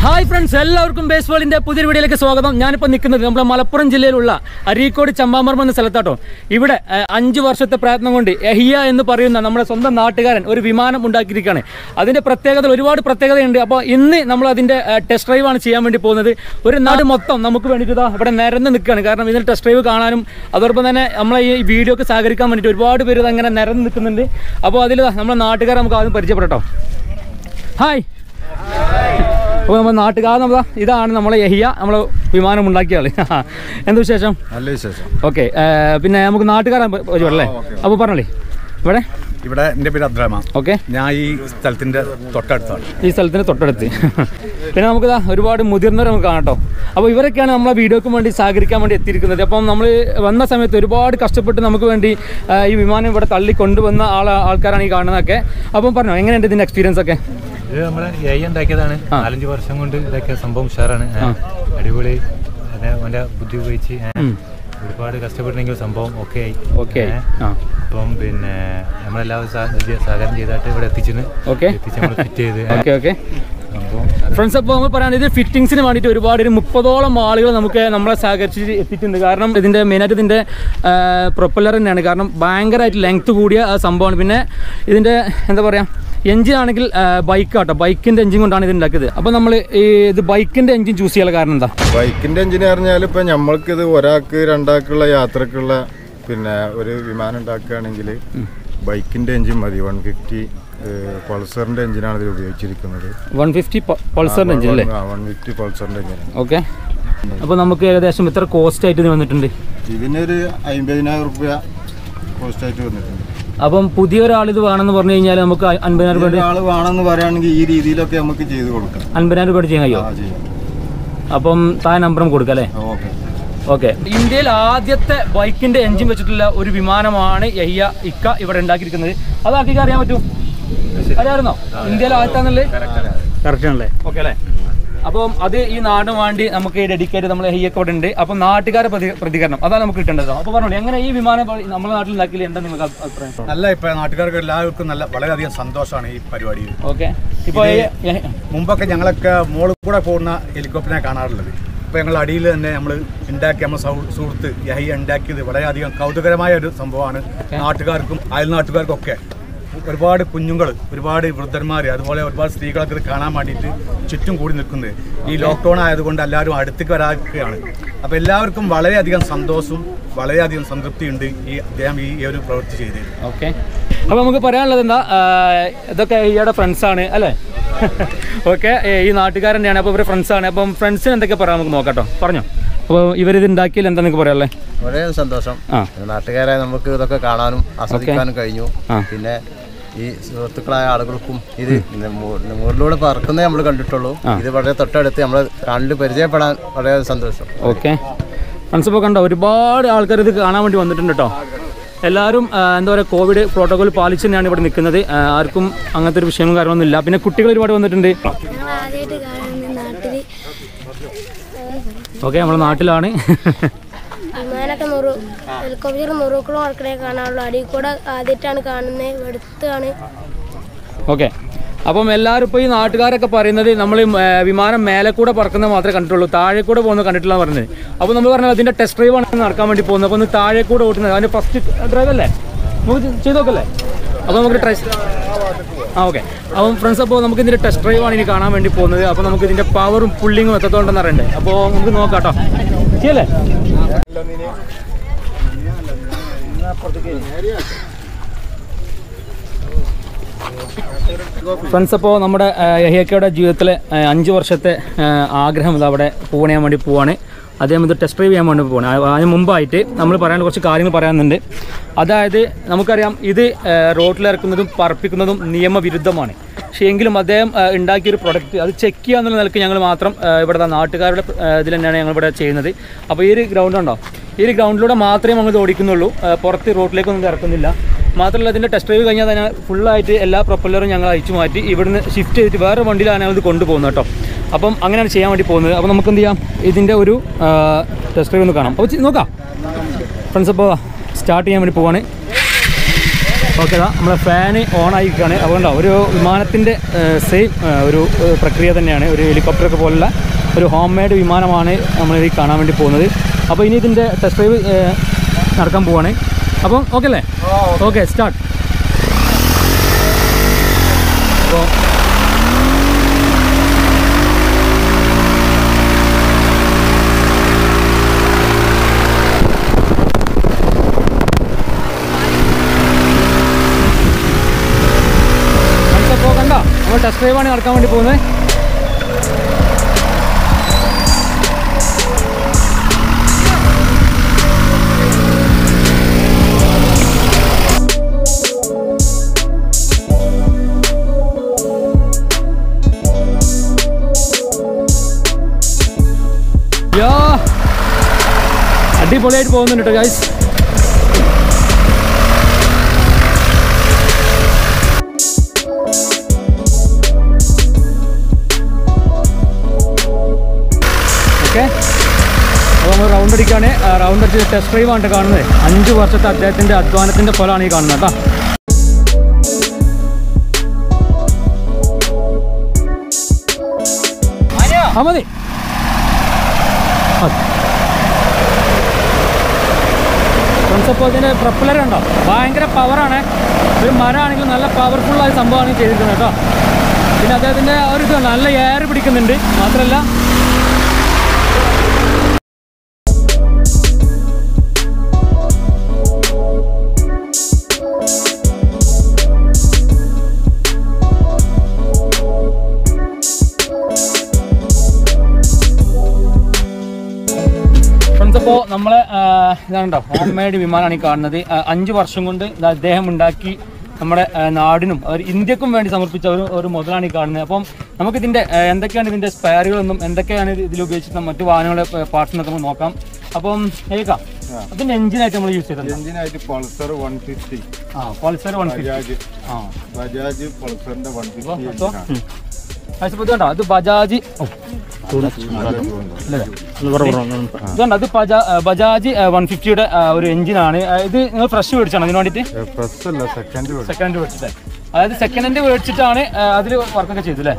Hi friends, എല്ലാവർക്കും ബേസ്ബോളിൻ്റെ പുതിയൊരു വീഡിയോയിലേക്ക് സ്വാഗതം. ഞാനിപ്പോൾ നിൽക്കുന്നത് നമ്മുടെ മലപ്പുറം ജില്ലയിലുള്ള അരീക്കോട് ചമ്പാമർമ്മ എന്ന സ്ഥലത്താട്ടോ. ഇവിടെ 5 വർഷത്തെ പ്രയത്നം കൊണ്ട് യഹിയ എന്ന് പറയുന്ന നമ്മുടെ സ്വന്തം നാട്ടുകാരൻ ഒരു വിമാനം ഉണ്ടാക്കിയിരിക്കുകയാണ്. അതിൻ്റെ പ്രത്യേകത, ഒരുപാട് പ്രത്യേകതയുണ്ട്. അപ്പോൾ ഇന്ന് നമ്മൾ അതിൻ്റെ ടെസ്റ്റ് ഡ്രൈവാണ് ചെയ്യാൻ വേണ്ടി പോകുന്നത്. ഒരു നാട് മൊത്തം നമുക്ക് വേണ്ടിയിട്ട് ഇവിടെ നിരന്ന് നിൽക്കുകയാണ്. കാരണം ഇതിൻ്റെ ടെസ്റ്റ് ഡ്രൈവ് കാണാനും അതോടൊപ്പം തന്നെ നമ്മളെ ഈ വീഡിയോക്ക് സഹകരിക്കാൻ വേണ്ടിയിട്ട് ഒരുപാട് പേര് അങ്ങനെ നിരന്ന് നിൽക്കുന്നുണ്ട്. അപ്പോൾ അതിൽ നമ്മുടെ നാട്ടുകാരെ നമുക്ക് ആദ്യം പരിചയപ്പെട്ടോ. ഹായ്. അപ്പോൾ നമ്മൾ നാട്ടുകാർ ഇതാണ് നമ്മളെ യഹിയ, നമ്മൾ വിമാനം ഉണ്ടാക്കിയ ആള്. എന്ത് വിശേഷം? നല്ല വിശേഷം. ഓക്കെ, പിന്നെ നമുക്ക് നാട്ടുകാരൻ പരിചയമല്ലേ? അപ്പോൾ പറഞ്ഞോളേ. ഇവിടെ എൻ്റെ പേര് അബ്ദുറഹ്മാൻ. ഓക്കെ, ഞാൻ ഈ സ്ഥലത്തിൻ്റെ തൊട്ടടുത്താണ്. ഈ സ്ഥലത്തിന് തൊട്ടടുത്ത്. പിന്നെ നമുക്കിതാ ഒരുപാട് മുതിർന്നവർ നമുക്ക് കാണാം കേട്ടോ. അപ്പോൾ ഇവരൊക്കെയാണ് നമ്മളെ വീഡിയോക്ക് വേണ്ടി സഹകരിക്കാൻ വേണ്ടി എത്തിയിരിക്കുന്നത്. അപ്പം നമ്മൾ വന്ന സമയത്ത് ഒരുപാട് കഷ്ടപ്പെട്ട് നമുക്ക് വേണ്ടി ഈ വിമാനം ഇവിടെ തള്ളി കൊണ്ടുവന്ന ആൾക്കാരാണ് ഈ കാണുന്നതൊക്കെ. അപ്പം പറഞ്ഞോ, എങ്ങനെയുണ്ട് ഇതിൻ്റെ എക്സ്പീരിയൻസ് ഒക്കെ? ഇത് നമ്മളെ AI ഉണ്ടാക്കിയതാണ്. 4-5 വർഷം കൊണ്ട് ഇതൊക്കെ സംഭവം ഉഷാറാണ്, അടിപൊളി. അവൻ്റെ ബുദ്ധി ഉപയോഗിച്ച് ഒരുപാട് കഷ്ടപ്പെട്ടെങ്കിൽ സംഭവം ഓക്കെ ആയി. അപ്പം പിന്നെ നമ്മളെല്ലാവരും സഹകരണം ചെയ്തിട്ട് ഇവിടെ എത്തിച്ച് നമ്മൾ ഫിറ്റ് ചെയ്ത്. ഫ്രണ്ട്സ്, അപ്പോൾ നമ്മൾ പറയാൻ ഇത് ഫിറ്റിങ്സിന് വേണ്ടിയിട്ട് ഒരുപാട് 30ഓളം ആളുകൾ നമ്മളെ സഹകരിച്ച് എത്തിയിട്ടുണ്ട്. കാരണം ഇതിൻ്റെ മെയിനായിട്ട് ഇതിൻ്റെ പ്രൊപ്പല്ലർ തന്നെയാണ്. കാരണം ഭയങ്കരമായിട്ട് ലെങ്ത്ത് കൂടിയ സംഭവമാണ്. പിന്നെ ഇതിൻ്റെ എന്താ പറയുക, എഞ്ചിൻ ആണെങ്കിൽ ബൈക്കാട്ടോ, ബൈക്കിൻ്റെ എഞ്ചിൻ കൊണ്ടാണ് ഇത് ഉണ്ടാക്കിയത്. അപ്പോൾ നമ്മൾ ഇത് ബൈക്കിൻ്റെ എഞ്ചിൻ ചൂസ് ചെയ്യാനുള്ള കാരണം എന്താ? ബൈക്കിൻ്റെ എഞ്ചിൻ പറഞ്ഞാൽ ഇപ്പം നമ്മൾക്കിത് ഒരാൾക്ക് രണ്ടാൾക്കുള്ള യാത്രക്കുള്ള പിന്നെ ഒരു വിമാനം ഉണ്ടാക്കുകയാണെങ്കിൽ ബൈക്കിൻ്റെ എഞ്ചിൻ മതി. 150 പൾസറിൻ്റെ എഞ്ചിനാണ് ഇതിൽ ഉപയോഗിച്ചിരിക്കുന്നത്. 150 പൾസറിൻ്റെ എഞ്ചിൻ അല്ലേ? 150 പൾസറിൻ്റെ എഞ്ചിനാണ്. ഓക്കെ. അപ്പോൾ നമുക്ക് ഏകദേശം എത്ര കോസ്റ്റ് ആയിട്ട് ഇത് വന്നിട്ടുണ്ട്? ഇതിനൊരു 50,000 രൂപ കോസ്റ്റ് ആയിട്ട് വന്നിട്ടുണ്ട്. അപ്പം പുതിയൊരാൾ ഇത് വേണമെന്ന് പറഞ്ഞു കഴിഞ്ഞാൽ നമുക്ക് 50,000 രൂപ ആൾ വേണമെന്ന് പറയുകയാണെങ്കിൽ ഈ രീതിയിലൊക്കെ നമുക്ക് ചെയ്ത് കൊടുക്കാം. 50,000 രൂപ ചെയ്യാൻ കഴിയുമോ? അപ്പം താഴെ നമ്പറും കൊടുക്കാം അല്ലേ? ഓക്കെ. ഇന്ത്യയിൽ ആദ്യത്തെ ബൈക്കിന്റെ എഞ്ചിൻ വെച്ചിട്ടുള്ള ഒരു വിമാനമാണ് യഹിയ ഇക്ക ഇവിടെ ഉണ്ടാക്കിയിരിക്കുന്നത്. അത് ആർക്കൊക്കെ അറിയാൻ പറ്റും? അറിയാമായിരുന്നോ? ഇന്ത്യയിൽ ആദ്യത്താന്നുള്ളത് കറക്റ്റ് ആണല്ലേ? ഓക്കെ അല്ലേ? അപ്പം അത് ഈ നാടിന് വേണ്ടി നമുക്ക് ഡെഡിക്കേറ്റ് നമ്മൾ യഹിയൊക്കെ ഇവിടെ ഉണ്ട്. അപ്പം നാട്ടുകാരെ പ്രതികരണം അതാണ് നമുക്ക് കിട്ടേണ്ടത്. അപ്പോൾ പറഞ്ഞോളൂ, എങ്ങനെ ഈ വിമാനം നമ്മുടെ നാട്ടിൽ ഉണ്ടാക്കിയില്ല, എന്താ നിങ്ങൾക്ക് അഭിപ്രായം? നല്ല ഇപ്പം നാട്ടുകാർക്ക് എല്ലാവർക്കും വളരെയധികം സന്തോഷമാണ് ഈ പരിപാടിയിൽ. ഓക്കെ. ഇപ്പോൾ മുമ്പൊക്കെ ഞങ്ങളൊക്കെ മോളിൽ കൂടെ പോകുന്ന ഹെലികോപ്റ്ററിനെ കാണാറുള്ളത്. ഇപ്പോൾ ഞങ്ങൾ അടിയിൽ തന്നെ നമ്മൾ ഉണ്ടാക്കി, നമ്മൾ സുഹൃത്ത് യഹിയ ഉണ്ടാക്കിയത് വളരെയധികം കൗതുകരമായ ഒരു സംഭവമാണ്. നാട്ടുകാർക്കും അയൽ നാട്ടുകാർക്കും ഒക്കെ ഒരുപാട് കുഞ്ഞുങ്ങൾ, ഒരുപാട് വൃദ്ധന്മാർ, അതുപോലെ ഒരുപാട് സ്ത്രീകളൊക്കെ ഇത് കാണാൻ വേണ്ടിയിട്ട് ചുറ്റും കൂടി നിൽക്കുന്നത്. ഈ ലോക്ക്ഡൗൺ ആയതുകൊണ്ട് എല്ലാവരും അടുത്തേക്ക് വരാക്കുകയാണ്. അപ്പോൾ എല്ലാവർക്കും വളരെയധികം സന്തോഷവും വളരെയധികം സംതൃപ്തിയുണ്ട് അദ്ദേഹം ഈ ഒരു പ്രവൃത്തി ചെയ്തത്. ഓക്കെ. അപ്പോൾ നമുക്ക് പറയാനുള്ളത് എന്താ, ഇതൊക്കെ ഈയുടെ ഫ്രണ്ട്സാണ് അല്ലേ? ഓക്കെ, ഈ നാട്ടുകാരൻ തന്നെയാണ്. അപ്പോൾ ഇവരുടെ ഫ്രണ്ട്സാണ്. അപ്പം ഫ്രണ്ട്സിന് എന്തൊക്കെ പറയാം നമുക്ക് നോക്കാട്ടോ. പറഞ്ഞോ. അപ്പോൾ ഇവരിത് ഉണ്ടാക്കിയാൽ എന്താ നിങ്ങൾക്ക് പറയാനുള്ളത്? വളരെ സന്തോഷം. നാട്ടുകാരെ നമുക്ക് ഇതൊക്കെ കാണാനും ആസ്വദിക്കാനും കഴിഞ്ഞു. പിന്നെ ഈ സുഹൃത്തുക്കളായ ആളുകൾക്കും ഇത് മുകളിലൂടെ പറക്കുന്നേ നമ്മൾ കണ്ടിട്ടുള്ളൂ. ഇത് വളരെ തൊട്ടടുത്ത് നമ്മൾ കണ്ട് പരിചയപ്പെടാൻ വളരെ സന്തോഷം. ഓക്കെ ഫ്രണ്ട്സ്, ഇപ്പോൾ കണ്ടോ ഒരുപാട് ആൾക്കാർ ഇത് കാണാൻ വേണ്ടി വന്നിട്ടുണ്ട് കേട്ടോ. എല്ലാവരും എന്താ പറയുക, കോവിഡ് പ്രോട്ടോകോൾ പാലിച്ച് തന്നെയാണ് ഇവിടെ നിൽക്കുന്നത്. ആർക്കും അങ്ങനത്തെ ഒരു വിഷയങ്ങളും കാര്യങ്ങളൊന്നും ഇല്ല. പിന്നെ കുട്ടികൾ ഒരുപാട് വന്നിട്ടുണ്ട്. ഓക്കെ, നമ്മുടെ നാട്ടിലാണ്. ഹെലികോപ്റ്റർ മുറുക്കളും വർക്കണേ കാണാനുള്ളൂ. അടിയിൽ കൂടെ ആദ്യമായിട്ടാണ് കാണുന്നത്, എടുത്താണ്. ഓക്കെ. അപ്പം എല്ലാവരും ഇപ്പോൾ ഈ നാട്ടുകാരൊക്കെ പറയുന്നത് നമ്മൾ വിമാനം മേലെ കൂടെ പറക്കുന്നത് മാത്രമേ കണ്ടിട്ടുള്ളൂ, താഴെ കൂടെ പോകുന്നത് കണ്ടിട്ടില്ല പറഞ്ഞത്. അപ്പോൾ നമ്മൾ പറഞ്ഞാൽ അതിൻ്റെ ടെസ്റ്റ് ഡ്രൈവാണ് നടക്കാൻ വേണ്ടി പോകുന്നത്. അപ്പോൾ ഒന്ന് താഴെ കൂടെ ഓട്ടുന്നത് അതിൻ്റെ ഫസ്റ്റ് ഡ്രൈവ് അല്ലേ? നമുക്ക് ചെയ്ത് നോക്കല്ലേ? അപ്പോൾ നമുക്ക് ഓക്കെ. അപ്പം ഫ്രണ്ട്സ്, അപ്പോൾ നമുക്ക് ഇതിൻ്റെ ടെസ്റ്റ് ഡ്രൈവാണ് ഇനി കാണാൻ വേണ്ടി പോകുന്നത്. അപ്പോൾ നമുക്ക് ഇതിൻ്റെ പവറും പുള്ളിങ്ങും എത്രത്തോണ്ടെന്ന് അറിയണ്ടേ? അപ്പോൾ നമുക്ക് നോക്കാം കേട്ടോ. ശരിയല്ലേ? ഫ്രണ്ട്സ്, അപ്പോൾ നമ്മുടെ യഹിയക്കയുടെ ജീവിതത്തിലെ 5 വർഷത്തെ ആഗ്രഹം ഇത് അവിടെ പൂവണിയാൻ വേണ്ടി പോവാണ്. അദ്ദേഹം ഇത് ടെസ്റ്റ് ഡ്രൈവ് ചെയ്യാൻ വേണ്ടി പോവാണ്. അതിന് മുമ്പായിട്ട് നമ്മൾ പറയാൻ കുറച്ച് കാര്യങ്ങൾ പറയാനുണ്ട്. അതായത് നമുക്കറിയാം ഇത് റോഡിലിറക്കുന്നതും പറപ്പിക്കുന്നതും നിയമവിരുദ്ധമാണ്. പക്ഷേ എങ്കിലും അദ്ദേഹം ഉണ്ടാക്കിയൊരു പ്രൊഡക്റ്റ് അത് ചെക്ക് ചെയ്യുക എന്നുള്ള നിലയ്ക്ക് ഞങ്ങൾ മാത്രം ഇവിടെ നാട്ടുകാരുടെ ഇതിൽ തന്നെയാണ് ഞങ്ങളിവിടെ ചെയ്യുന്നത്. അപ്പോൾ ഈ ഒരു ഗ്രൗണ്ട് ഉണ്ടോ, ഈ ഒരു ഗ്രൗണ്ടിലൂടെ മാത്രമേ നമ്മൾ ഇത് ഓടിക്കുന്നുള്ളൂ, പുറത്ത് റോഡിലേക്കൊന്നും ഇറക്കുന്നില്ല. മാത്രമല്ല ഇതിൻ്റെ ടെസ്റ്റ് ഡ്രൈവ് കഴിഞ്ഞാൽ തന്നെ ഫുള്ളായിട്ട് എല്ലാ പ്രൊപ്പല്ലറും ഞങ്ങൾ അയച്ചു മാറ്റി ഇവിടുന്ന് ഷിഫ്റ്റ് ചെയ്തിട്ട് വേറെ വണ്ടിയിലാണ് ഞങ്ങൾ ഇത് കൊണ്ടുപോകുന്നത് കേട്ടോ. അപ്പം അങ്ങനെയാണ് ചെയ്യാൻ വേണ്ടി പോകുന്നത്. അപ്പോൾ നമുക്ക് എന്ത് ചെയ്യാം, ഇതിൻ്റെ ഒരു ടെസ്റ്റ് ഡ്രൈവ് ഒന്ന് കാണാം. അപ്പോൾ നോക്കാം ഫ്രണ്ട്സ്. അപ്പോൾ സ്റ്റാർട്ട് ചെയ്യാൻ വേണ്ടി പോവാണ്. ഓക്കെ, നമ്മളെ ഫാന് ഓൺ ആയിക്കാണ്. അതുകൊണ്ടോ ഒരു വിമാനത്തിൻ്റെ സെയിം ഒരു പ്രക്രിയ തന്നെയാണ്. ഒരു ഹെലികോപ്റ്ററൊക്കെ പോലുള്ള ഒരു ഹോം മെയ്ഡ് വിമാനമാണ് നമ്മളിത് കാണാൻ വേണ്ടി പോകുന്നത്. അപ്പോൾ ഇനി ഇതിൻ്റെ ടെസ്റ്റ് ഡ്രൈവ് നടക്കാൻ പോവാണ്. അപ്പം ഓക്കെ അല്ലേ? Okay, start. അപ്പോൾ കണ്ടോ, നമ്മൾ ടെസ്റ്റ് ഡ്രൈവാണ് നടക്കാൻ വേണ്ടി പോകുന്നത്. അടിപൊളിയായിട്ട് പോകുന്നുണ്ട് കേട്ടോ ഗൈസ്. ഓക്കെ, അപ്പോൾ നമ്മൾ റൗണ്ട് അടിക്കുകയാണ്. റൗണ്ട് അടിച്ച് ടെസ്റ്റ് ഡ്രൈവാണ് കാണുന്നത്. 5 വർഷത്തെ അദ്ദേഹത്തിൻ്റെ അധ്വാനത്തിൻ്റെ ഫലമാണ് ഈ കാണുന്നത് കേട്ടോ. ആ മതി. അപ്പോൾ ഇതിൻ്റെ പ്രൊപ്പലർ ഉണ്ടോ, ഭയങ്കര പവറാണ്. ഒരു മരമാണെങ്കിലും നല്ല പവർഫുള്ളായ സംഭവമാണ് ചെയ്തിരിക്കുന്നത് കേട്ടോ. പിന്നെ അദ്ദേഹത്തിൻ്റെ ഒരു ഇത് നല്ല എയർ പിടിക്കുന്നുണ്ട്. മാത്രമല്ല ഇപ്പോൾ നമ്മളെ ഇതാണോ ഹോം മെയ്ഡ് വിമാനമാണ് ഈ കാണുന്നത്. 5 വർഷം കൊണ്ട് അദ്ദേഹം ഉണ്ടാക്കി നമ്മുടെ നാടിനും ഇന്ത്യക്കും വേണ്ടി സമർപ്പിച്ച ഒരു മുതലാണ് ഈ കാണുന്നത്. അപ്പം നമുക്കിതിൻ്റെ എന്തൊക്കെയാണ് ഇതിൻ്റെ സ്പെയറുകളൊന്നും എന്തൊക്കെയാണ് ഇതിൽ ഉപയോഗിച്ചിട്ട് മറ്റു വാഹനങ്ങളുടെ പാർട്സ് എന്നൊക്കെ നമുക്ക് നോക്കാം. അപ്പം കേൾക്കാം. അതിൻ്റെ എഞ്ചിനായിട്ട് നമ്മൾ യൂസ് ചെയ്തത് എഞ്ചിനായിട്ട് പൾസർ 150. പൾസർ 150. ബജാജ് പൾസറിന്റെ 150. കണ്ടോ, അത് ബജാജ് ഇതുണ്ട്. അത് ബജാജ് 150യുടെ ഒരു എഞ്ചിനാണ്. ഇത് നിങ്ങൾ ഫ്രഷ് മേടിച്ചാണ് അതിന് വേണ്ടിയിട്ട്? സെക്കൻഡ് മേടിച്ചിട്ട്, അതായത് സെക്കൻഡ് ഹാൻഡ് മേടിച്ചിട്ടാണ് അതിൽ വർക്കൊക്കെ ചെയ്തു അല്ലേ?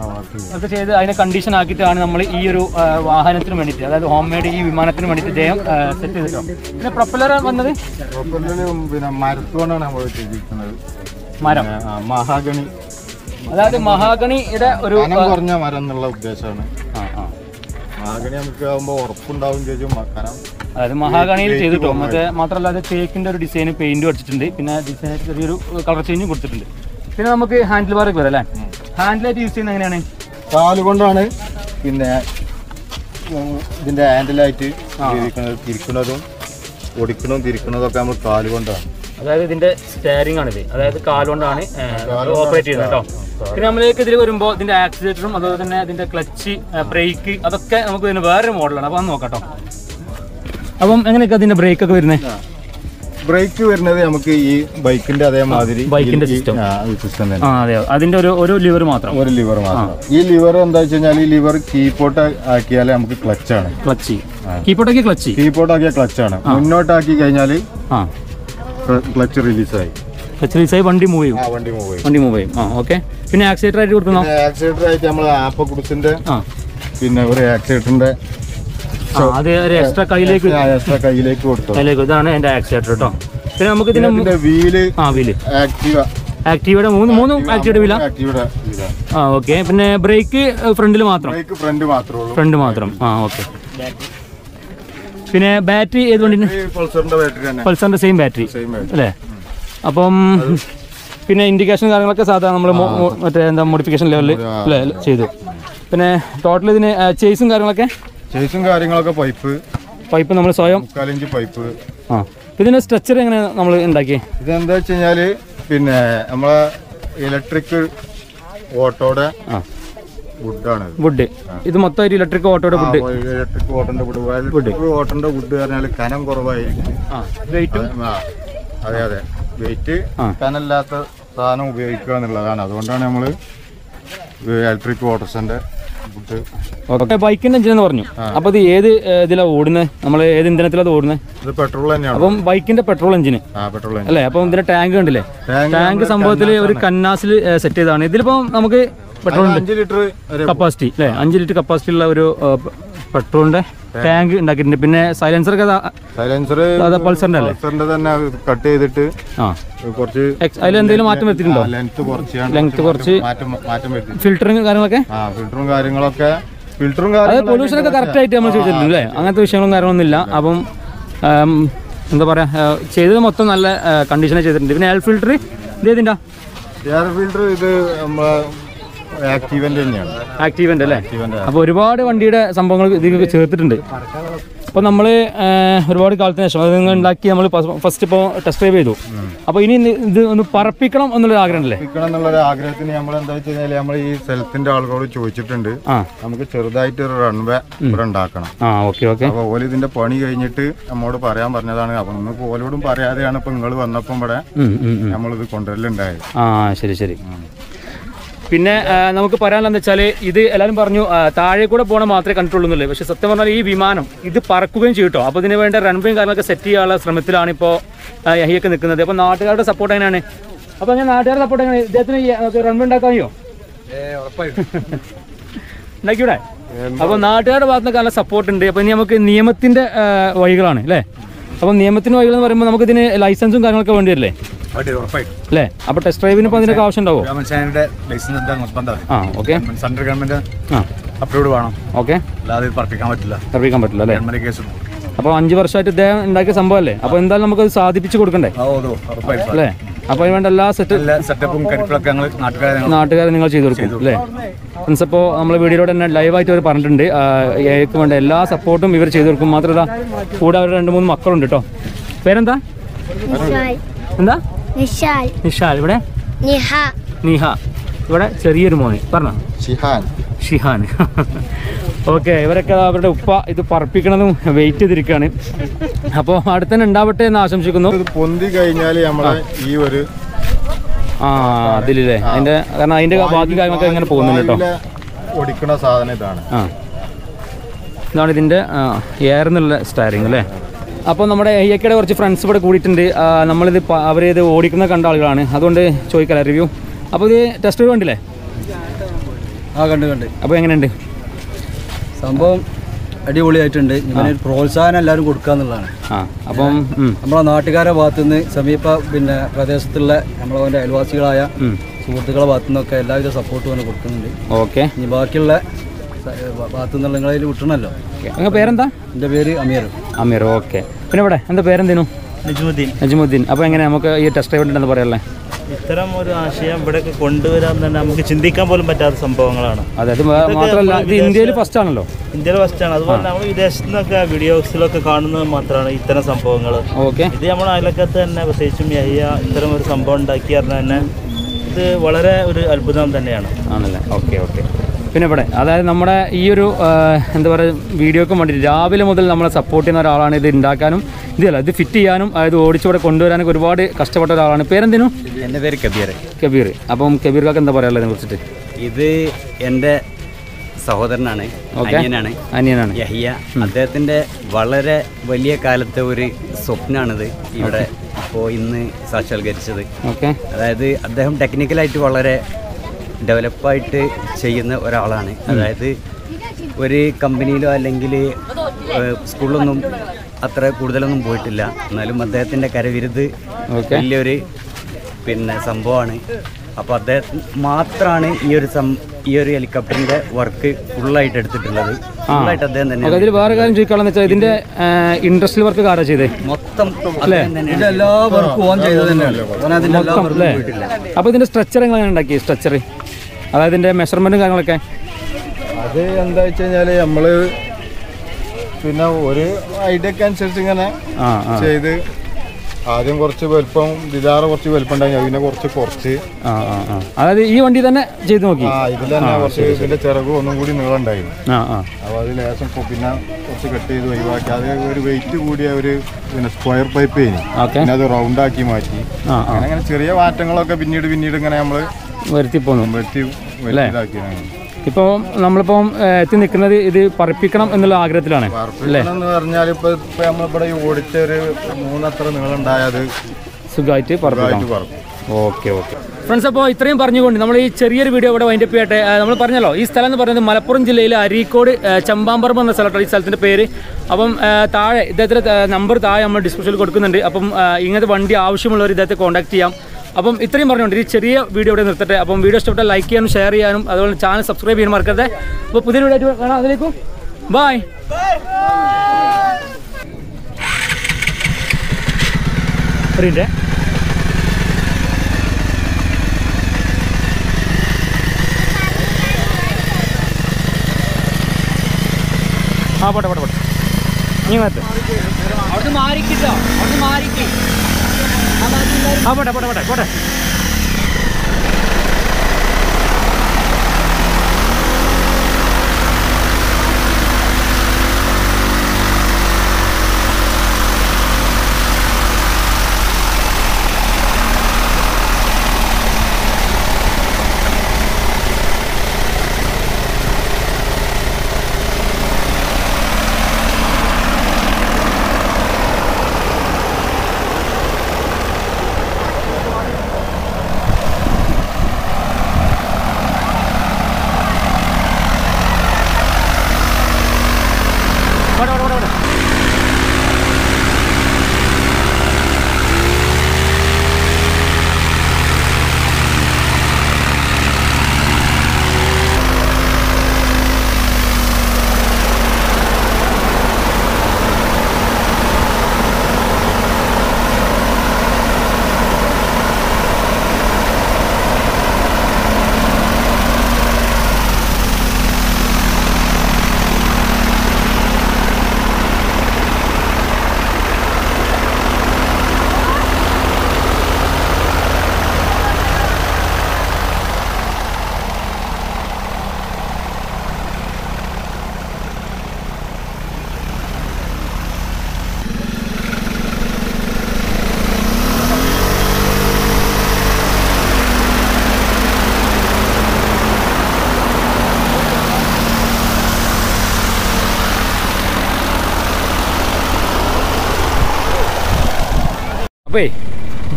അതൊക്കെ ചെയ്ത് അതിനെ കണ്ടീഷൻ ആക്കിയിട്ടാണ് നമ്മൾ ഈ ഒരു വാഹനത്തിന് വേണ്ടിയിട്ട്, അതായത് ഹോം മെയ്ഡ് ഈ വിമാനത്തിന് വേണ്ടിയിട്ട് ഇദ്ദേഹം സെറ്റ് ചെയ്തിട്ടോ. പിന്നെ പ്രൊപ്പല്ലർ വന്നത് പിന്നെ മരത്തോണ്ടാണ് നമ്മൾ ചെയ്തിരിക്കുന്നത്. മരം മഹാഗണി, അതായത് മഹാഗണിയുടെ ഒരു കുറഞ്ഞ മരം എന്നുള്ള ഉദ്ദേശമാണ്. മഹാഗണി നമുക്ക് ആകുമ്പോൾ ഉറപ്പുണ്ടാവും ചെയ്യും മക്കാനം. അതായത് മഹാഗണിയിൽ ചെയ്തിട്ടോ. മാത്രമല്ല അത് തേക്കിൻ്റെ ഒരു ഡിസൈൻ പെയിൻറ്റും അടിച്ചിട്ടുണ്ട്. പിന്നെ ഡിസൈൻ ചെറിയൊരു കളർ ചേഞ്ചും കൊടുത്തിട്ടുണ്ട്. പിന്നെ നമുക്ക് ഹാൻഡിൽ ബാറൊക്കെ വരാം അല്ലേ? ഹാൻഡിലായിട്ട് യൂസ് ചെയ്യുന്നത് എങ്ങനെയാണ്? കാലുകൊണ്ടാണ്. പിന്നെ ഇതിൻ്റെ ഹാൻഡിലായിട്ട് തിരിക്കുന്നതും ഒടിക്കുന്നതും തിരിക്കുന്നതൊക്കെ നമ്മൾ കാലുകൊണ്ടാണ്. അതായത് ഇതിൻ്റെ സ്റ്റിയറിംഗ് ആണിത്, അതായത് കാലുകൊണ്ടാണ് ഓപ്പറേറ്റ് ചെയ്യുന്നത് കേട്ടോ. പിന്നെ നമ്മൾക്ക് ഇതിൽ വരുമ്പോൾ ഇതിൻ്റെ ആക്സിലേറ്ററും അതുപോലെ തന്നെ ഇതിൻ്റെ ക്ലച്ച്, ബ്രേക്ക്, അതൊക്കെ നമുക്ക് ഇതിന് വേറൊരു മോഡലാണ്. അപ്പോൾ അത് നോക്കാം കേട്ടോ. അപ്പം എങ്ങനെയൊക്കെ അതിൻ്റെ ബ്രേക്കൊക്കെ വരുന്നത്? ബ്രേക്ക് വരുന്നത് നമുക്ക് ഈ ബൈക്കിന്റെ അതേമാതിരി ബൈക്കിന്റെ സിസ്റ്റം തന്നെ. അതെ, അതിന്റെ ഒരു ലിവർ മാത്രം. ഒരു ലിവർ മാത്രം. ഈ ലിവർ എന്താ വെച്ച് കഴിഞ്ഞാൽ ഈ ലിവർ കീപ്പോട്ട് ആക്കിയാൽ നമുക്ക് ക്ലച്ചാണ്. കീപ്പോട്ടാക്കിയ ക്ലച്ചാണ്. മുന്നോട്ടാക്കി കഴിഞ്ഞാൽ ക്ലച്ച് റിലീസായി. വണ്ടി മൂവ് ചെയ്യും. ഓക്കെ. പിന്നെ ആക്സിലേറ്റർ ആയിട്ട് കൊടുക്കുന്നു. ആക്സിലേറ്റർ ആയിട്ട് നമ്മൾ ആപ്പക്കുടിസിന്റെ പിന്നെ ഒരു ആക്സിലേറ്ററിന്റെ എക്സ്ട്രാ കയ്യിലേക്ക് കൊടുത്തു. ഇതാണ് എന്റെ ആക്സിലേറ്റർ കേട്ടോ. പിന്നെ നമുക്ക് ഇതിന്റെ വീല് ആക്റ്റീവയുടെ മൂന്നും ആക്റ്റീവയുടെ വീല. ഓക്കെ. പിന്നെ ബ്രേക്ക് ഫ്രണ്ട് മാത്രം. ഓക്കെ. പിന്നെ ബാറ്ററി ഏത് വണ്ടിന്? പൾസറിന്റെ സെയിം ബാറ്ററി അല്ലേ? അപ്പം പിന്നെ ഇൻഡിക്കേഷൻ കാര്യങ്ങളൊക്കെ സാധാരണ നമ്മൾ മറ്റേ എന്താ മോഡിഫിക്കേഷൻ ലെവലിൽ അല്ലേ ചെയ്തു. പിന്നെ ടോട്ടൽ ഇതിന് ചേസും കാര്യങ്ങളൊക്കെ പൈപ്പ് നമ്മൾ സ്വയം 4 ഇഞ്ച് പൈപ്പ്. ഇതിന്റെ സ്ട്രക്ചർ എങ്ങനെ നമ്മൾ ഉണ്ടാക്കി? ഇതെന്താ വെച്ച് കഴിഞ്ഞാല് പിന്നെ നമ്മളെ ഇലക്ട്രിക് ഓട്ടോയുടെ വുഡ്. ഇത് മൊത്തം ഇലക്ട്രിക് ഓട്ടോയുടെ വുഡ്. ഓട്ടോന്റെ വുഡ് പറഞ്ഞാൽ കനം കുറവായിരിക്കും. അതെ വെയിറ്റ് കനല്ലാത്ത സാധനം ഉപയോഗിക്കുക എന്നുള്ളതാണ്. അതുകൊണ്ടാണ് നമ്മൾ ഇലക്ട്രിക് ഓട്ടോസിന്റെ വുഡ് ഓക്കെ. ബൈക്കിന്റെ എഞ്ചിൻ എന്ന് പറഞ്ഞു. അപ്പൊ ഇത് ഏത് ഇതിലാണ് ഓടുന്നത്? നമ്മൾ ഏത് ഇന്ധനത്തിലാണ് ഓടുന്നത്? ഇത് പെട്രോൾ തന്നെയാണ്. അപ്പം ബൈക്കിന്റെ പെട്രോൾ എഞ്ചിന് അല്ലേ? അപ്പം ഇതിന്റെ ടാങ്ക് കണ്ടില്ലേ? ടാങ്ക് സംഭവത്തിൽ ഒരു കന്നാസിൽ സെറ്റ് ചെയ്താണ്. ഇതിലിപ്പോ നമുക്ക് പെട്രോൾ 5 ലിറ്റർ കപ്പാസിറ്റി അല്ലേ? 5 ലിറ്റർ കപ്പാസിറ്റി ഉള്ള ഒരു പെട്രോളിന്റെ ടാങ്ക് ഉണ്ടാക്കിയിട്ടുണ്ട്. പിന്നെ സൈലൻസർ പൾസറിന്റെ അല്ലേ? തന്നെ കട്ട് ചെയ്തിട്ട് കുറച്ച് അതിലെന്തെങ്കിലും മാറ്റം വരുത്തിയിട്ടുണ്ടോ? ലെങ്ത് കുറച്ച് ഫിൽറ്ററിങ് കാര്യങ്ങളൊക്കെ അത് പൊല്യൂഷനൊക്കെ കറക്റ്റ് ആയിട്ട് നമ്മൾ ചെയ്തിട്ടുണ്ട് അല്ലേ? അങ്ങനത്തെ വിഷയങ്ങളും കാര്യങ്ങളൊന്നുമില്ല. അപ്പം എന്താ പറയാ, ചെയ്തത് മൊത്തം നല്ല കണ്ടീഷനായി ചെയ്തിട്ടുണ്ട്. പിന്നെ എയർ ഫിൽറ്റർ ഇത് ആക്റ്റീവൻ്റെ അല്ലേ? അപ്പോൾ ഒരുപാട് വണ്ടിയുടെ സംഭവങ്ങൾ ഇതിൽ ചേർത്തിട്ടുണ്ട്. അപ്പോൾ നമ്മൾ ഒരുപാട് കാലത്തിന് ശേഷം അത് നിങ്ങൾ ഉണ്ടാക്കി നമ്മൾ ഫസ്റ്റ് ഇപ്പോൾ ടെസ്റ്റ് ഡ്രൈവ് ചെയ്തു. അപ്പോൾ ഇനി ഇത് ഒന്ന് പറപ്പിക്കണം എന്നുള്ളൊരു ആഗ്രഹം അല്ലേ? എന്നുള്ളൊരു ആഗ്രഹത്തിന് നമ്മൾ എന്താ വെച്ച് കഴിഞ്ഞാൽ നമ്മൾ ഈ സ്ഥലത്തിന്റെ ആളുകളോട് ചോദിച്ചിട്ടുണ്ട്. നമുക്ക് ചെറുതായിട്ട് ഒരു റൺവേ ഇവിടെ ഉണ്ടാക്കണം. അപ്പോൾ ഓല് ഇതിന്റെ പണി കഴിഞ്ഞിട്ട് നമ്മോട് പറയാൻ പറഞ്ഞതാണ്. അപ്പൊ നിങ്ങൾക്ക് ഓലോടും പറയാതെയാണ് ഇപ്പൊ നിങ്ങൾ വന്നപ്പോൾ ഇവിടെ നമ്മളിത് കൊണ്ടുവരലുണ്ടായത്. ശരി ശരി. പിന്നെ നമുക്ക് പറയാനുള്ളതെന്ന് വെച്ചാൽ ഇത് എല്ലാവരും പറഞ്ഞു താഴെ കൂടെ പോകണം മാത്രമേ കണ്ടിട്ടുള്ളൂ എന്നല്ലേ. പക്ഷേ സത്യം പറഞ്ഞാൽ ഈ വിമാനം ഇത് പറക്കുകയും ചെയ്യും കേട്ടോ. അപ്പോൾ ഇതിന് വേണ്ട റൺവേയും കാര്യങ്ങളൊക്കെ സെറ്റ് ചെയ്യാനുള്ള ശ്രമത്തിലാണ് ഇപ്പോൾ യഹിയൊക്കെ നിൽക്കുന്നത്. അപ്പോൾ നാട്ടുകാരുടെ സപ്പോർട്ട് എങ്ങനെയാണ്? അപ്പോൾ അങ്ങനെ നാട്ടുകാരുടെ സപ്പോർട്ട് എങ്ങനെ? ഇദ്ദേഹത്തിന് റൺവേ ഉണ്ടാക്കാൻ കഴിയോ? ഉണ്ടാക്കിയൂടെ? അപ്പോൾ നാട്ടുകാരുടെ ഭാഗത്ത് നിന്നൊക്കെ നല്ല സപ്പോർട്ട് ഉണ്ട്. അപ്പോൾ ഇനി നമുക്ക് നിയമത്തിൻ്റെ വഴികളാണ് അല്ലേ? അപ്പോൾ നിയമത്തിൻ്റെ വഴികൾ എന്ന് പറയുമ്പോൾ നമുക്കിതിന് ലൈസൻസും കാര്യങ്ങളൊക്കെ വേണ്ടി വരില്ലേ അല്ലേ? അപ്പോൾ ടെസ്റ്റ് ഡ്രൈവിന് ഇപ്പോൾ അതിനൊക്കെ ആവശ്യം ഉണ്ടാവും. സെൻട്രൽ ഗവൺമെന്റ് അപ്രൂവ്ഡ് വേണം. ഓക്കെ. അല്ലാതെ പറപ്പിക്കാൻ പറ്റില്ല അല്ലേ? അപ്പോൾ 5 വർഷമായിട്ട് ഇദ്ദേഹം ഉണ്ടാക്കിയ സംഭവമല്ലേ? അപ്പോൾ എന്തായാലും നമുക്കത് സാധിപ്പിച്ച് കൊടുക്കണ്ടേ അല്ലേ? അപ്പോൾ അതിന് വേണ്ട എല്ലാ സെറ്റപ്പും കരിപ്പിളൊക്കെ നാട്ടുകാരെ നിങ്ങൾ ചെയ്തു കൊടുക്കും അല്ലേ? മീൻസ് ഇപ്പോൾ നമ്മളെ വീഡിയോയിലൂടെ തന്നെ ലൈവായിട്ട് അവർ പറഞ്ഞിട്ടുണ്ട് ഏക്ക് വേണ്ട എല്ലാ സപ്പോർട്ടും ഇവർ ചെയ്തു കൊടുക്കും. മാത്രമല്ല കൂടെ അവരുടെ 2-3 മക്കളുണ്ട് കേട്ടോ. പേരെന്താ? എന്താ? നിഷാൽ. ഇവിടെ നിഹ. ഇവിടെ ചെറിയൊരു മോനെ പറഞ്ഞോ? ഷിഹാൻ. ഓക്കെ. ഇവരൊക്കെ അവരുടെ ഉപ്പ ഇത് പറപ്പിക്കണമെന്നും വെയിറ്റ് ചെയ്തിരിക്കുകയാണ്. അപ്പോൾ അടുത്തന്നെ ഉണ്ടാവട്ടെ എന്ന് ആശംസിക്കുന്നു. പൊന്തി കഴിഞ്ഞാൽ നമ്മളെ ഈ ഒരു അതിലല്ലേ അതിന്റെ കാരണം അതിന്റെ ബാക്കി കാര്യങ്ങളൊക്കെ ഇങ്ങനെ പോകുന്നുണ്ട് കേട്ടോ. ഓടിക്കുന്ന സാധനം ഇതാണ്. ഇതാണ് ഇതിന്റെ എയർ എന്നുള്ള സ്റ്റയറിംഗ് അല്ലേ? അപ്പോൾ നമ്മുടെ യഹിയക്കയുടെ കുറച്ച് ഫ്രണ്ട്സ് ഇവിടെ കൂടിയിട്ടുണ്ട്. നമ്മളിത് അവരിത് ഓടിക്കുന്ന കണ്ട ആളുകളാണ്. അതുകൊണ്ട് ചോദിക്കാം റിവ്യൂ. അപ്പോൾ ഇത് ടെസ്റ്റ് ഡ്രൈവ് കണ്ടില്ലേ? കണ്ട്. അപ്പോൾ എങ്ങനെയുണ്ട് സംഭവം? അടിപൊളിയായിട്ടുണ്ട്. ഇവനൊരു പ്രോത്സാഹനം എല്ലാവരും കൊടുക്കുക എന്നുള്ളതാണ്. അപ്പം നമ്മളെ നാട്ടുകാരുടെ ഭാഗത്തുനിന്ന് സമീപ പ്രദേശത്തുള്ള നമ്മളവൻ്റെ അയൽവാസികളായ സുഹൃത്തുക്കളുടെ ഭാഗത്തു നിന്നൊക്കെ എല്ലാവിധ സപ്പോർട്ടും അവന് കൊടുക്കുന്നുണ്ട്. ഓക്കെ. ഇനി ബാക്കിയുള്ള ഭാഗത്തു നിന്നുള്ള നിങ്ങളതിൽ വിട്ടണമല്ലോ. നിങ്ങളുടെ പേരെന്താ? എൻ്റെ പേര് അമീർ. ഓക്കെ. പിന്നെ ഇവിടെ എന്താ പേരെന്തേനു? നജ്മുദ്ദീൻ. അപ്പോൾ എങ്ങനെ നമുക്ക് ഈ ടെസ്റ്റ് ഡ്രൈവ് ഉണ്ടെന്ന് പറയാല്ലേ? ഇത്തരം ഒരു ആശയം ഇവിടെയൊക്കെ കൊണ്ടുവരാൻ തന്നെ നമുക്ക് ചിന്തിക്കാൻ പോലും പറ്റാത്ത സംഭവങ്ങളാണ്. അതായത് മാത്രമല്ല ഇത് ഇന്ത്യയിൽ ഫസ്റ്റ് ആണല്ലോ. അതുപോലെ നമ്മൾ വിദേശത്തു നിന്നൊക്കെ വീഡിയോസിലൊക്കെ കാണുന്നത് മാത്രമാണ് ഇത്തരം സംഭവങ്ങൾ. ഓക്കെ. ഇത് നമ്മുടെ അയലക്കത്ത് തന്നെ പ്രത്യേകിച്ചും യഹിയ ഇത്തരം ഒരു സംഭവം ഉണ്ടാക്കി പറഞ്ഞാൽ തന്നെ ഇത് വളരെ ഒരു അത്ഭുതം തന്നെയാണ്. ആണല്ലേ? ഓക്കെ. പിന്നെ ഇവിടെ അതായത് നമ്മുടെ ഈ ഒരു എന്താ പറയുക വീഡിയോക്ക് വേണ്ടി രാവിലെ മുതൽ നമ്മളെ സപ്പോർട്ട് ചെയ്യുന്ന ഒരാളാണ്. ഇത് ഉണ്ടാക്കാനും ഇത് ഫിറ്റ് ചെയ്യാനും അതായത് ഓടിച്ചിവിടെ കൊണ്ടുവരാനൊക്കെ ഒരുപാട് കഷ്ടപ്പെട്ട ഒരാളാണ്. പേരെന്തിനു? എൻ്റെ പേര് കബീർ. അപ്പം കബീർക്കൊക്കെ എന്താ പറയാനുള്ളത് ഇതിനെ കുറിച്ചിട്ട്? ഇത് എൻ്റെ സഹോദരനാണ്, അനിയനാണ് യഹിയ. അദ്ദേഹത്തിൻ്റെ വളരെ വലിയ കാലത്തെ ഒരു സ്വപ്നമാണിത് ഇവിടെ ഇപ്പോൾ ഇന്ന് സാക്ഷാത്കരിച്ചത്. ഓക്കെ. അതായത് അദ്ദേഹം ടെക്നിക്കലായിട്ട് വളരെ ഡെവലപ്പായിട്ട് ചെയ്യുന്ന ഒരാളാണ്. അതായത് ഒരു കമ്പനിയിലോ അല്ലെങ്കിൽ സ്കൂളിലൊന്നും അത്ര കൂടുതലൊന്നും പോയിട്ടില്ല. എന്നാലും അദ്ദേഹത്തിൻ്റെ കരവിരുത് വലിയൊരു സംഭവമാണ്. അപ്പോൾ അദ്ദേഹം മാത്രമാണ് ഈ ഒരു ഹെലികോപ്റ്ററിൻ്റെ വർക്ക് ഫുള്ളായിട്ട് എടുത്തിട്ടുള്ളത്. ഫുള്ളായിട്ട് അദ്ദേഹം തന്നെ. അതിൽ വേറെ കാര്യം ചോദിക്കാണെന്ന് വെച്ചാൽ ഇതിൻ്റെ ഇൻഡസ്ട്രിയൽ വർക്ക് ആരാ ചെയ്തേ? മൊത്തം എല്ലാ വർക്കും ഓൺ ചെയ്തത് തന്നെയല്ലേ? അപ്പോൾ ഇതിൻ്റെ സ്ട്രക്ചർ എങ്ങനെ ഉണ്ടാക്കി? സ്ട്രക്ചർ അതായത് ഇതിൻ്റെ മെഷർമെൻറ്റും കാര്യങ്ങളൊക്കെ അത് എന്താ വെച്ച് കഴിഞ്ഞാൽ നമ്മൾ പിന്നെ ഒരു ഐഡിയക്ക് അനുസരിച്ച് ഇങ്ങനെ ചെയ്ത് ആദ്യം കുറച്ച് വലുപ്പം ഇതിലാറ് കുറച്ച് വലുപ്പം ഉണ്ടായി. അതിനെ കുറച്ച് അതായത് ഈ വണ്ടി തന്നെ ചെയ്ത് നോക്കി. ഇതിൽ തന്നെ കുറച്ച് ഇതിന്റെ ചിറക് ഒന്നും കൂടി നീളം ഉണ്ടായിരുന്നു. അപ്പോൾ അത് ലേശം പിന്നെ കുറച്ച് കട്ട് ചെയ്ത് ഒഴിവാക്കി. അത് ഒരു വെയിറ്റ് കൂടിയ ഒരു സ്ക്വയർ പൈപ്പ് കഴിഞ്ഞു. പിന്നെ അത് റൗണ്ട് ആക്കി മാറ്റി. അങ്ങനെ ചെറിയ മാറ്റങ്ങളൊക്കെ പിന്നീട് ഇങ്ങനെ നമ്മൾ വരുത്തി ഇതാക്കിയാണ്. ഇപ്പോൾ നമ്മളിപ്പം എത്തി നിൽക്കുന്നത് ഇത് പറപ്പിക്കണം എന്നുള്ള ആഗ്രഹത്തിലാണ് അല്ലേ? എന്ന് പറഞ്ഞാൽ ഇപ്പോൾ നമ്മളിവിടെ ഓടിച്ചൊരു 3 അത്ര നീളുണ്ടായത് സുഖമായിട്ട് പറപ്പിക്കാം. ഓക്കെ ഫ്രണ്ട്സ്, അപ്പോൾ ഇത്രയും പറഞ്ഞുകൊണ്ട് നമ്മൾ ഈ ചെറിയൊരു വീഡിയോ ഇവിടെ വൈൻഡപ്പ് ചെയ്യട്ടെ. നമ്മൾ പറഞ്ഞല്ലോ ഈ സ്ഥലം എന്ന് പറയുന്നത് മലപ്പുറം ജില്ലയിലെ അരീക്കോട് ചമ്പാമ്പറമ്പ് എന്ന സ്ഥലത്താണ് ഈ സ്ഥലത്തിൻ്റെ പേര്. അപ്പം താഴെ ഇദ്ദേഹത്തിൻ്റെ നമ്പർ താഴെ നമ്മൾ ഡിസ്ക്രിപ്ഷനിൽ കൊടുക്കുന്നുണ്ട്. അപ്പം ഇങ്ങനത്തെ വണ്ടി ആവശ്യമുള്ളവർ ഇദ്ദേഹത്തെ കോൺടാക്ട് ചെയ്യാം. അപ്പം ഇത്രയും പറഞ്ഞുകൊണ്ട് ഈ ചെറിയ വീഡിയോ ഇവിടെ നിർത്തട്ടെ. അപ്പം വീഡിയോ ഇഷ്ടപ്പെട്ടാൽ ലൈക്ക് ചെയ്യാനും ഷെയർ ചെയ്യാനും അതുപോലെ ചാനൽ സബ്സ്ക്രൈബ് ചെയ്യാനും മറക്കരുത്. അപ്പോൾ പുതിയ വീഡിയോ ആയിട്ട് കാണാം. അതിലേക്കും ബൈ. അറിയണ്ടേ പോട്ടെ നീ മാറ്റ അവിടെ മാറിക്കിട്ടോ, അവിടെ മാറിക്ക്. പോട്ടെ.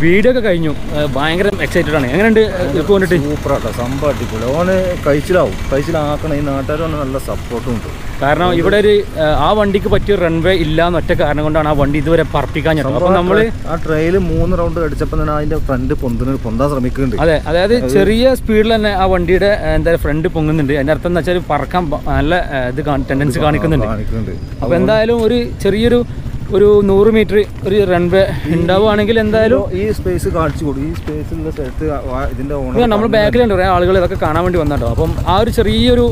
വീഡിയോ ഒക്കെ കഴിഞ്ഞു. ഭയങ്കര എക്സൈറ്റഡ് ആണ്. എങ്ങനെയുണ്ട് വന്നിട്ട്? സൂപ്പറാട്ടോ, സംഭവം അടിപൊളി. ഓന് കഴിച്ചിലാക്കണം. ഈ നാട്ടുകാർ നല്ല സപ്പോർട്ടും ഉണ്ട്. കാരണം ഇവിടെ ഒരു ആ വണ്ടിക്ക് പറ്റിയ റൺവേ ഇല്ലാന്ന് ഒറ്റ കാരണം കൊണ്ടാണ് ആ വണ്ടി ഇതുവരെ പറപ്പിക്കാൻ. അപ്പോൾ നമ്മൾ ആ ട്രെയിൽ 3 റൗണ്ട് അടിച്ചപ്പോൾ തന്നെ അതിന്റെ ഫ്രണ്ട് പൊന്താൻ ശ്രമിക്കുന്നുണ്ട്. അതെ, അതായത് ചെറിയ സ്പീഡിൽ തന്നെ ആ വണ്ടിയുടെ എന്താ ഫ്രണ്ട് പൊങ്ങുന്നുണ്ട്. അതിന്റെ അർത്ഥം എന്ന് വെച്ചാൽ പറക്കാൻ നല്ല ഇത് ടെൻഡൻസി കാണിക്കുന്നുണ്ട്. അപ്പോൾ എന്തായാലും ഒരു ചെറിയൊരു 100 മീറ്റർ ഒരു റൺവേ ഉണ്ടാവുകയാണെങ്കിൽ എന്തായാലും ഈ സ്പേസ് കാണിച്ചു കൊടുക്കും. ഈ സ്പേസിലുള്ള സ്ഥലത്ത് ഇതിന്റെ നമ്മൾ ബാക്കിലുണ്ട് കുറേ ആളുകൾ ഇതൊക്കെ കാണാൻ വേണ്ടി വന്നിട്ടോ. അപ്പം ആ ഒരു ചെറിയൊരു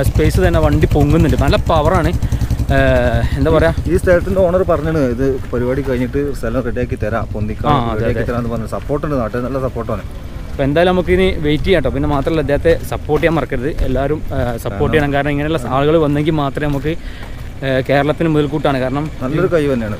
സ്പേസ് തന്നെ വണ്ടി പൊങ്ങുന്നുണ്ട്. നല്ല പവറാണ്. എന്താ പറയാ, ഈ സ്ഥലത്തിന്റെ ഓണർ പറഞ്ഞാണ് ഇത് പരിപാടി കഴിഞ്ഞിട്ട് സ്ഥലം റെഡിയാക്കി തരാം, റെഡിയാക്കി തരാമെന്ന് പറഞ്ഞു. സപ്പോർട്ടുണ്ട്, നാട്ടിൽ നല്ല സപ്പോർട്ടാണ്. അപ്പോൾ എന്തായാലും നമുക്കിനി വെയിറ്റ് ചെയ്യാം കേട്ടോ. പിന്നെ മാത്രമല്ല അദ്ദേഹത്തെ സപ്പോർട്ട് ചെയ്യാൻ മറക്കരുത്. എല്ലാവരും സപ്പോർട്ട് ചെയ്യണം. കാരണം ഇങ്ങനെയുള്ള ആളുകൾ വന്നെങ്കിൽ മാത്രമേ നമുക്ക് കേരളത്തിന് മുതൽക്കൂട്ടാണ്. കാരണം നല്ലൊരു കൈ തന്നെയാണ്.